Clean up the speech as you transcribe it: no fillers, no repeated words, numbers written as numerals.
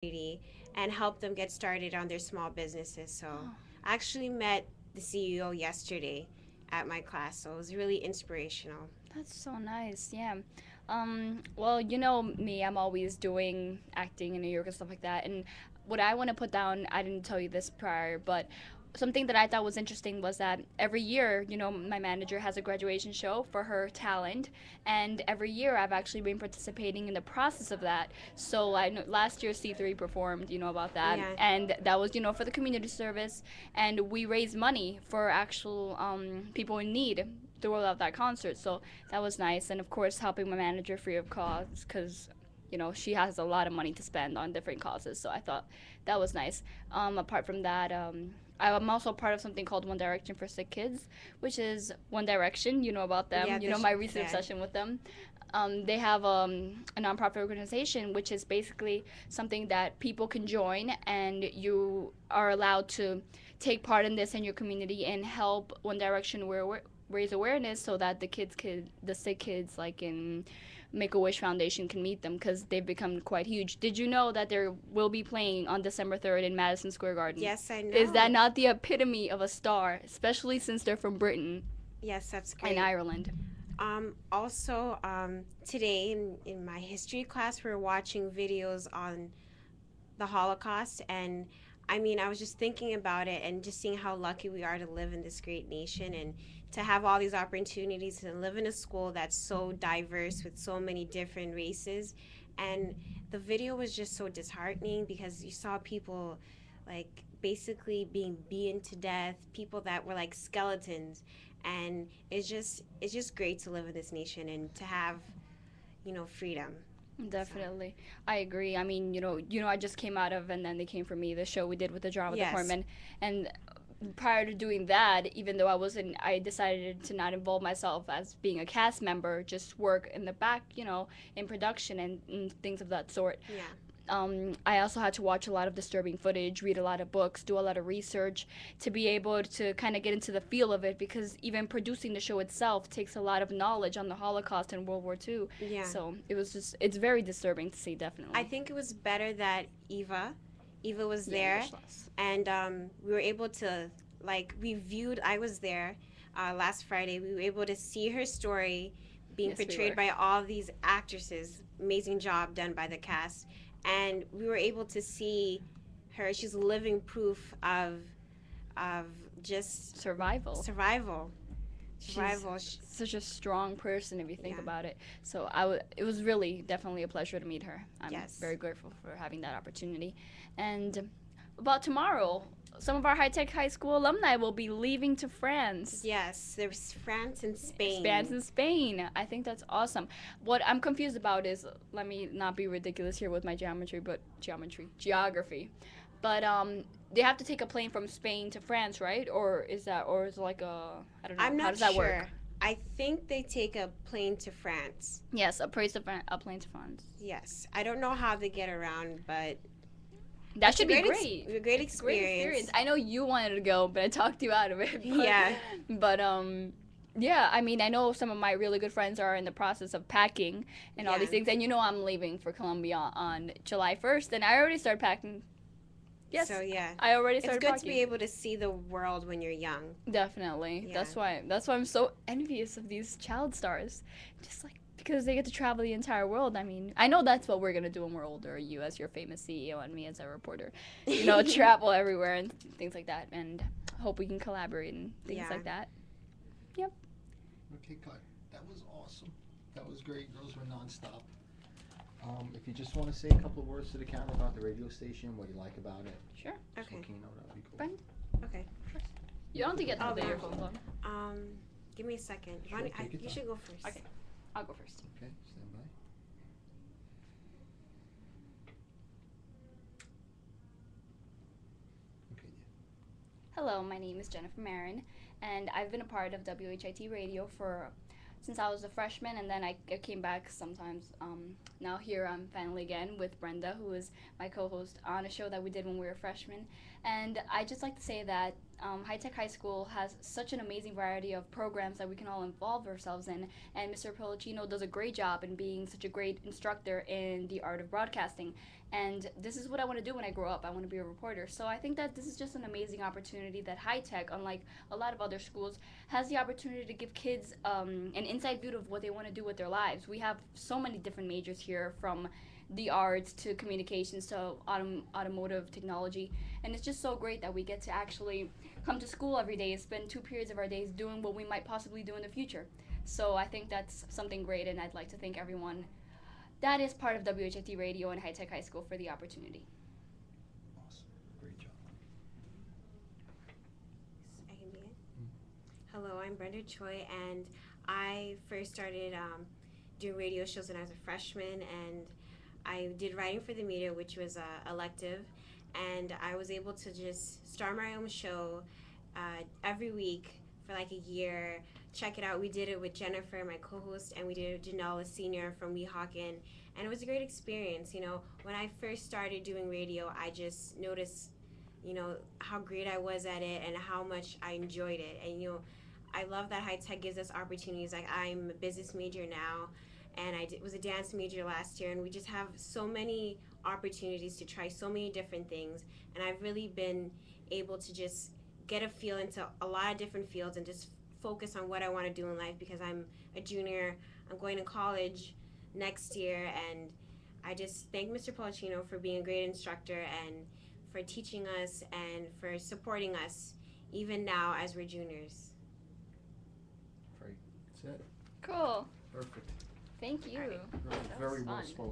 community and help them get started on their small businesses. So Oh, I actually met the CEO yesterday at my class, so it was really inspirational. that's so nice. Yeah. Well, you know me, I'm always doing acting in New York and stuff like that. And what I want to put down, I didn't tell you this prior, but something that I thought was interesting was that every year, my manager has a graduation show for her talent, and every year I've actually been participating in the process of that. So I know last year C3 performed, about that, Yeah. and that was, for the community service, and we raised money for actual people in need throughout that concert. So that was nice, and of course helping my manager free of cost because she has a lot of money to spend on different causes. So I thought that was nice. Apart from that, I'm also part of something called One Direction for Sick Kids, which is One Direction. You know about them. Yeah, My recent yeah. obsession with them. They have a nonprofit organization, which is basically something that people can join, and you are allowed to take part in this in your community and help One Direction raise awareness so that the sick kids, like in Make a Wish Foundation, can meet them because they've become quite huge. Did you know that they will be playing on December 3rd in Madison Square Garden? Yes, I Is that know. not the epitome of a star, especially since they're from Britain Yes, that's and great. Ireland? Also, today in my history class, we are watching videos on the Holocaust. And I mean, I was just thinking about it and just seeing how lucky we are to live in this great nation and to have all these opportunities to live in a school that's so diverse with so many different races. And the video was just so disheartening because you saw people like basically being beaten to death, people that were like skeletons. And it's just great to live in this nation and to have, freedom. So, Definitely, I agree. I mean, I just came out of and then they came for me, the show we did with the drama yes. department, and prior to doing that, even though I decided to not involve myself as being a cast member, just work in the back, in production and things of that sort. Yeah. I also had to watch a lot of disturbing footage, read a lot of books, do a lot of research to be able to kind of get into the feel of it because even producing the show itself takes a lot of knowledge on the Holocaust and World War II. Yeah. So it's very disturbing to see, I definitely. think it was better that Eva was Yeah, there, English class. and we were able to like we viewed. I was there last Friday. We were able to see her story being Yes, we portrayed were. by all these actresses. Amazing job done by the cast, and we were able to see her. She's living proof of just Survival. survival. She's Survival. such a strong person if you think Yeah. about it. So it was really definitely a pleasure to meet her. I'm Yes. very grateful for having that opportunity. And about tomorrow, some of our high tech high school alumni will be leaving to France. Yes. There's France and Spain Spain. in Spain. I think that's awesome. What I'm confused about is, let me not be ridiculous here with my geography. But they have to take a plane from Spain to France, right? Or is it like I don't know. I'm How not does that sure. work? I think they take a plane to France. Yes, a plane to France. Yes. I don't know how they get around, but That it's a should be great great. a great It's a great experience. experience. I know you wanted to go, but I talked you out of it. But, Yeah. but yeah. I mean, I know some of my really good friends are in the process of packing and all Yeah. these things, and I'm leaving for Colombia on July 1st, and I already started packing. Yes, So yeah. I already It's started good to packing. be able to see the world when you're young. Definitely. Yeah. That's why I'm so envious of these child stars. Just like because they get to travel the entire world. I mean, I know that's what we're gonna do when we're older. You as your famous CEO and me as a reporter. Travel everywhere and things like that, and hope we can collaborate and things Yeah. like that. Yep. Okay, cut. That was awesome. That was great. Those were nonstop. If you just want to say a couple of words to the camera about the radio station, what you like about it, Sure. just Okay. let Keno, that would be cool. Brenda? Okay. You don't have to get Oh, the no. earphones on. Give me a second. Sure, take your You time. should go first. Okay. I'll go first. Okay, stand by. Okay, yeah. Hello, my name is Jennifer Marin, and I've been a part of WHIT Radio since I was a freshman, and then I came back sometimes. Now here I'm finally again with Brenda, who is my co-host on a show that we did when we were freshmen. And I just like to say that High Tech High School has such an amazing variety of programs that we can all involve ourselves in, and Mr. Policino does a great job in being such a great instructor in the art of broadcasting. And this is what I want to do when I grow up. I want to be a reporter. So I think that this is just an amazing opportunity that High Tech, unlike a lot of other schools, has the opportunity to give kids an inside view of what they want to do with their lives. We have so many different majors here, from the arts to communications to automotive technology, and it's just so great that we get to actually come to school every day and spend 2 periods of our days doing what we might possibly do in the future. So I think that's something great, and I'd like to thank everyone that is part of WHFT Radio and High Tech High School for the opportunity. Awesome. Great job. I can begin. Hello, I'm Brenda Choi, and I first started doing radio shows when I was a freshman, and I did writing for the media, which was elective, and I was able to just start my own show every week for like a year. Check it out. We did it with Jennifer, my co-host, and we did it with Janelle, a senior from Weehawken, and it was a great experience. You know, when I first started doing radio, I just noticed, you know, how great I was at it and how much I enjoyed it. And, you know, I love that High Tech gives us opportunities. Like, I'm a business major now, and was a dance major last year, and we just have so many opportunities to try so many different things. And I've really been able to just get a feel into a lot of different fields and just focus on what I want to do in life, because I'm a junior. I'm going to college next year, and I just thank Mr. Policino for being a great instructor and for teaching us and for supporting us even now as we're juniors. Great. That's it. Cool. Perfect. Thank you. Very, That was very well fun. spoken.